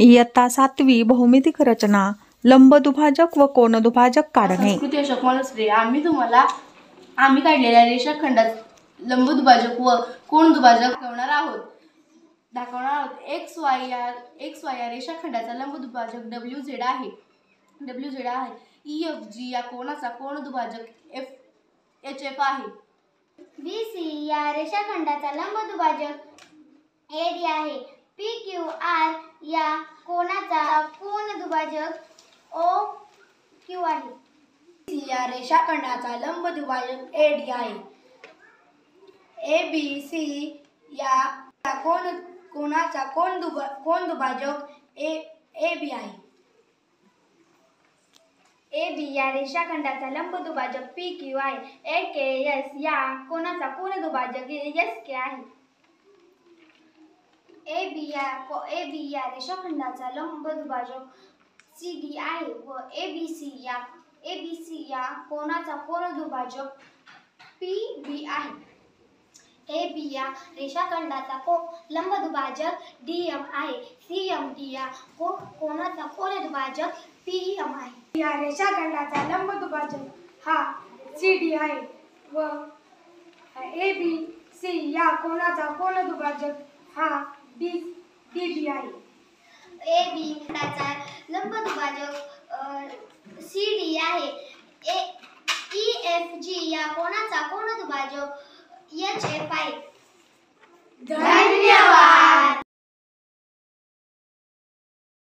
इयत्ता 7वी भौमितिक रचना लंबदुभाजक व कोनदुभाजक काढणे। संस्कृती अशोक मालुसरे आम्ही काढलेल्या रेषाखंडात लंबदुभाजक व कोनदुभाजक दाखवणार आहोत। एक्स वाय या रेषाखंडाचा लंबदुभाजक WZ आहे। EFG या कोनाचा कोनदुभाजक HF आहे। BC या रेषाखंडाचा लंबदुभाजक AD आहे। PQR या कोनाचा कोनदुभाजक OQ आहे। BC या रेषाखंडाचा लंबदुभाजक AD आहे। ABC या कोनाचा कोनदुभाजक AB आहे। AB या रेषाखंडाचा लंबदुभाजक PQ आहे। AKS या कोनाचा कोनदुभाजक SK आहे। AB या रेषाखंडाचा लंबदुभाजक CD आहे व ABC या कोनाचा कोनदुभाजक PB आहे। AB या रेषाखंडाचा लंबदुभाजक DM आहे। CMD या कोनाचा कोनदुभाजक PEM आहे। या रेषाखंडाचा लंबदुभाजक हा CD आहे व ABC या कोनाचा कोनदुभाजक हा DB आहे। AB खंडाचा लंबदुभाजक CD आहे। EFG या कोनाचा कोनदुभाजक HF आहे। धन्यवाद।